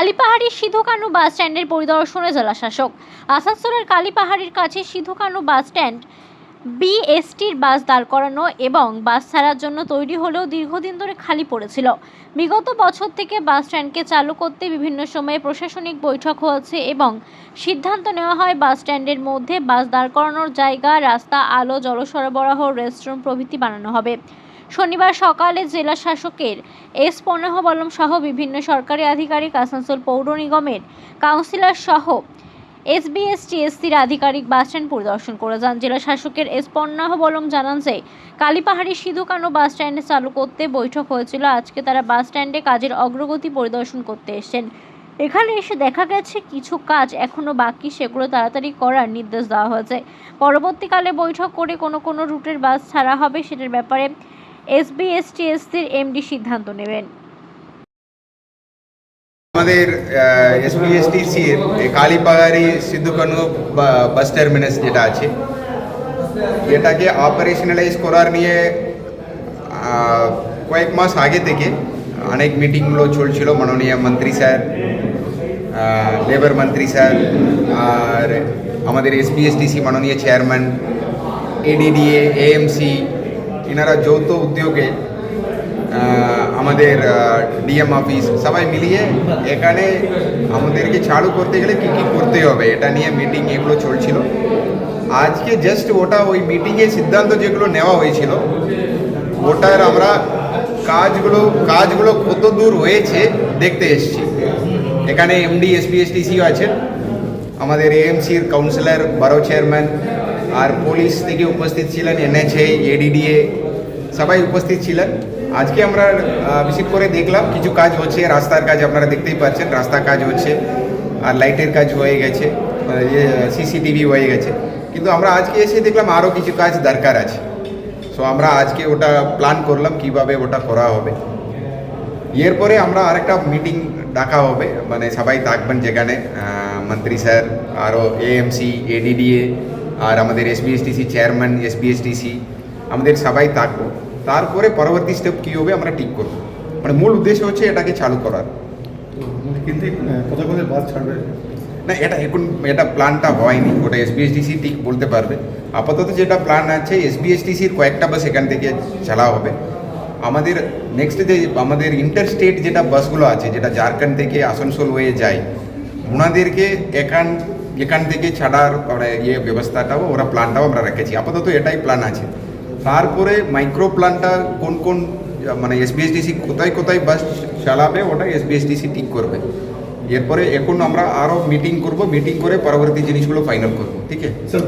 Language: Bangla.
কালীপাহাড়ির সিধু-কানু বাস স্ট্যান্ডের পরিদর্শনে জেলাশাসক। আসানসোলের কালীপাহাড়ির কাছে সিধু-কানু বাস স্ট্যান্ড বিএসটির বাস দাঁড় করানো এবং বাস ছাড়ার জন্য তৈরি হলেও দীর্ঘদিন ধরে খালি পড়েছিল। বিগত বছর থেকে বাস স্ট্যান্ডকে চালু করতে বিভিন্ন সময়ে প্রশাসনিক বৈঠক হয়েছে এবং সিদ্ধান্ত নেওয়া হয় বাস স্ট্যান্ডের মধ্যে বাস দাঁড় করানোর জায়গা, রাস্তা, আলো, জল সরবরাহ, রেস্টরুম প্রভৃতি বানানো হবে। শনিবার সকালে জেলা শাসকের এস পণ্যবলম সহ বিভিন্ন সরকারি আধিকারিক, আসানসোল পৌর নিগমের কাউন্সিলর সহ এসবিএসটিএসসির আধিকারিক বাস স্ট্যান্ড পরিদর্শন করে যান। জেলা শাসকের এস পণ্যবলম জানান যে কালীপাহাড়ি সিধু-কানু বাস স্ট্যান্ড চালু করতে বৈঠক হয়েছিল। আজকে তারা বাস স্ট্যান্ডে কাজের অগ্রগতি পরিদর্শন করতে এসেছেন। এখানে এসে দেখা গেছে কিছু কাজ এখনো বাকি, সেগুলো তাড়াতাড়ি করার নির্দেশ দেওয়া হয়েছে। পরবর্তীকালে বৈঠক করে কোনো রুটের বাস ছাড়া হবে সেটার ব্যাপারে এসবিএসটিএসসির এমডি সিদ্ধান্ত নেবেন। আমাদের এসবিএসটিসির কালীপাহাড়ি সিধু-কানু বাস টার্মিনাস যেটা আছে, এটাকে অপারেশনালাইজ করার নিয়ে কয়েক মাস আগে থেকে অনেক মিটিংগুলো চলছিল। মাননীয় মন্ত্রী স্যার, লেবার মন্ত্রী স্যার আর আমাদের এসবিএসটিসি মাননীয় চেয়ারম্যান, এডিডিএ, এএমসি, এনারা যৌথ উদ্যোগে আমাদের ডিএম অফিস সবাই মিলিয়ে এখানে আমাদেরকে চালু করতে গেলে কী কী করতে হবে এটা নিয়ে মিটিং এগুলো চলছিল। আজকে জাস্ট ওই মিটিংয়ে সিদ্ধান্ত যেগুলো নেওয়া হয়েছিল ওটার আমরা কাজগুলো কত দূর হয়েছে দেখতে এসেছি। এখানে এমডি এসবিএসটিসিও আছেন, আমাদের এএমসির কাউন্সিলর, বড় চেয়ারম্যান আর পুলিশ থেকে উপস্থিত ছিলেন, এনএচএ, এডিডিএ সবাই উপস্থিত ছিলেন। আজকে আমরা বিশেষ করে দেখলাম কিছু কাজ হচ্ছে, রাস্তার কাজ আপনারা দেখতেই পাচ্ছেন, রাস্তার কাজ হচ্ছে আর লাইটের কাজ হয়ে গেছে, সিসিটিভি হয়ে গেছে। কিন্তু আমরা আজকে এসে দেখলাম আরও কিছু কাজ দরকার আছে। সো আমরা আজকে ওটা প্ল্যান করলাম কিভাবে ওটা করা হবে। এরপরে আমরা আরেকটা মিটিং ডাকা হবে, মানে সবাই থাকবেন যেখানে মন্ত্রী স্যার, আরও এএমসি, এডিডিএ আর আমাদের এসবিএসটিসি চেয়ারম্যান, এসবিএসটিসি আমাদের সবাই থাকবো। তারপরে পরবর্তী স্টেপ কী হবে আমরা ঠিক করবো। মানে মূল উদ্দেশ্য হচ্ছে এটাকে চালু করার। কিন্তু কোথায় বাস ছাড়বে না, এটা প্ল্যানটা হয়নি, ওটা এসবিএসটিসি ঠিক বলতে পারবে। আপাতত যেটা প্ল্যান আছে এসবিএসটিসির কয়েকটা বাস এখান থেকে চালা হবে। আমাদের নেক্সট যে আমাদের ইন্টার স্টেট যেটা বাসগুলো আছে, যেটা ঝাড়খণ্ড থেকে আসানসোল হয়ে যায়, ওনাদেরকে এখান থেকে ছাড়ার ব্যবস্থাটাও প্ল্যানটাও আমরা রেখেছি। আপাতত এটাই প্ল্যান আছে। তারপরে মাইক্রো প্ল্যানটা কোন মানে এসবিএসটিসি কোথায় বাস চালাবে ওটা এসবিএসটিসি ঠিক করবে। এরপরে এখন আমরা আরও মিটিং করব, মিটিং করে পরবর্তী জিনিসগুলো ফাইনাল করবো। ঠিক আছে স্যার।